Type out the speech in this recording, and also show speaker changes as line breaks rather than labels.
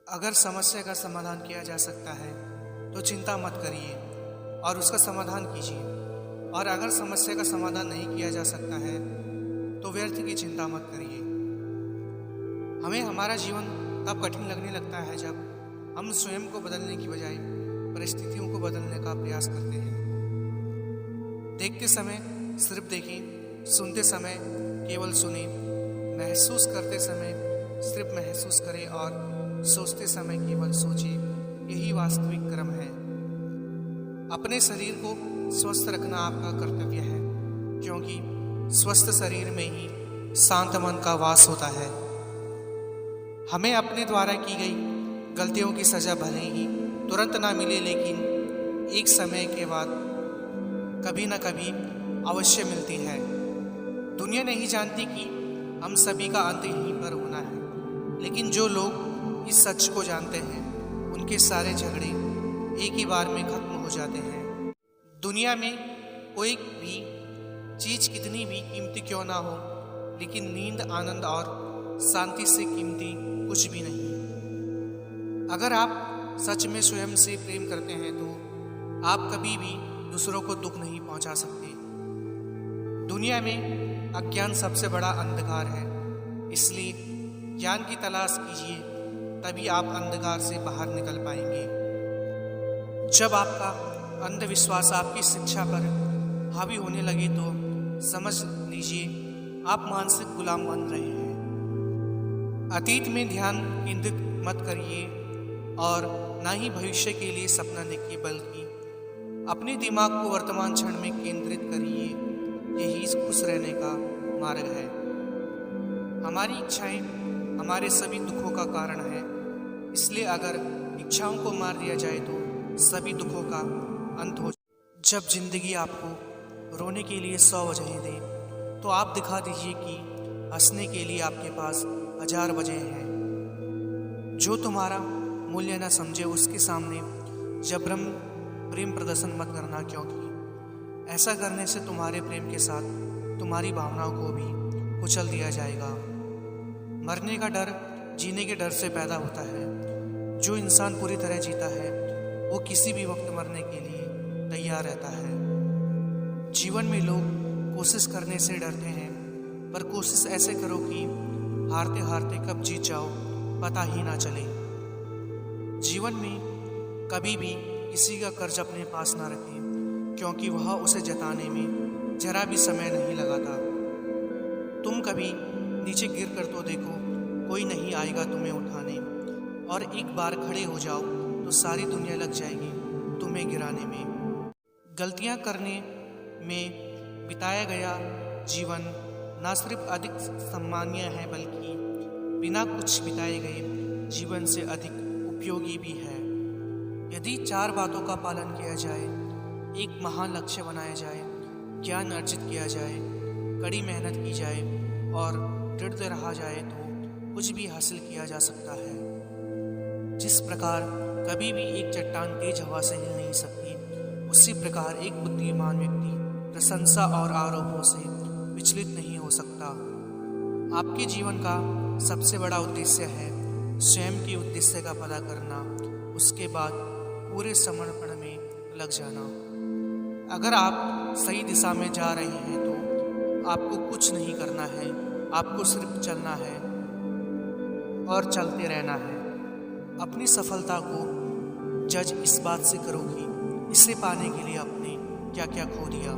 अगर समस्या का समाधान किया जा सकता है तो चिंता मत करिए और उसका समाधान कीजिए। और अगर समस्या का समाधान नहीं किया जा सकता है तो व्यर्थ की चिंता मत करिए। हमें हमारा जीवन तब कठिन लगने लगता है जब हम स्वयं को बदलने की बजाय परिस्थितियों को बदलने का प्रयास करते हैं। देखते समय सिर्फ देखें, सुनते समय केवल सुने, महसूस करते समय सिर्फ महसूस करें और सोचते समय केवल सोचें। यही वास्तविक क्रम है। अपने शरीर को स्वस्थ रखना आपका कर्तव्य है, क्योंकि स्वस्थ शरीर में ही शांत मन का वास होता है। हमें अपने द्वारा की गई गलतियों की सजा भले ही तुरंत ना मिले, लेकिन एक समय के बाद कभी न कभी अवश्य मिलती है। दुनिया नहीं जानती कि हम सभी का अंत यहीं पर होना है, लेकिन जो लोग इस सच को जानते हैं उनके सारे झगड़े एक ही बार में खत्म हो जाते हैं। दुनिया में कोई भी चीज कितनी भी कीमती क्यों ना हो, लेकिन नींद, आनंद और शांति से कीमती कुछ भी नहीं। अगर आप सच में स्वयं से प्रेम करते हैं तो आप कभी भी दूसरों को दुख नहीं पहुंचा सकते। दुनिया में अज्ञान सबसे बड़ा अंधकार है, इसलिए ज्ञान की तलाश कीजिए, तभी आप अंधकार से बाहर निकल पाएंगे। जब आपका अंधविश्वास आपकी शिक्षा पर हावी होने लगे तो समझ लीजिए आप मानसिक गुलाम बन रहे हैं। अतीत में ध्यान केंद्रित मत करिए और ना ही भविष्य के लिए सपना देखिए, बल्कि अपने दिमाग को वर्तमान क्षण में केंद्रित करिए। यही खुश रहने का मार्ग है। हमारी इच्छाएं हमारे सभी दुखों का कारण है, इसलिए अगर इच्छाओं को मार दिया जाए तो सभी दुखों का अंत हो। जब जिंदगी आपको रोने के लिए 100 वजहें दे तो आप दिखा दीजिए कि हंसने के लिए आपके पास 1000 वजह हैं। जो तुम्हारा मूल्य न समझे उसके सामने जबरन प्रेम प्रदर्शन मत करना, क्योंकि ऐसा करने से तुम्हारे प्रेम के साथ तुम्हारी भावनाओं को भी कुचल दिया जाएगा। मरने का डर जीने के डर से पैदा होता है। जो इंसान पूरी तरह जीता है वो किसी भी वक्त मरने के लिए तैयार रहता है। जीवन में लोग कोशिश करने से डरते हैं, पर कोशिश ऐसे करो कि हारते हारते कब जीत जाओ पता ही ना चले। जीवन में कभी भी किसी का कर्ज अपने पास ना रखें, क्योंकि वह उसे जताने में जरा भी समय नहीं लगाता। तुम कभी नीचे गिर कर तो देखो, कोई नहीं आएगा तुम्हें उठाने, और एक बार खड़े हो जाओ तो सारी दुनिया लग जाएगी तुम्हें गिराने में। गलतियां करने में बिताया गया जीवन न सिर्फ अधिक सम्मानीय है, बल्कि बिना कुछ बिताए गए जीवन से अधिक उपयोगी भी है। यदि 4 बातों का पालन किया जाए, एक महान लक्ष्य बनाया जाए, ज्ञान अर्जित किया जाए, कड़ी मेहनत की जाए और दृढ़ रहा जाए तो कुछ भी हासिल किया जा सकता है। जिस प्रकार कभी भी एक चट्टान तेज हवा से हिल नहीं सकती, उसी प्रकार एक बुद्धिमान व्यक्ति प्रशंसा और आरोपों से विचलित नहीं हो सकता। आपके जीवन का सबसे बड़ा उद्देश्य है स्वयं के उद्देश्य का पता करना, उसके बाद पूरे समर्पण में लग जाना। अगर आप सही दिशा में जा रहे हैं तो आपको कुछ नहीं करना है, आपको सिर्फ चलना है और चलते रहना है। अपनी सफलता को जज इस बात से करो कि इसे पाने के लिए आपने क्या क्या खो दिया।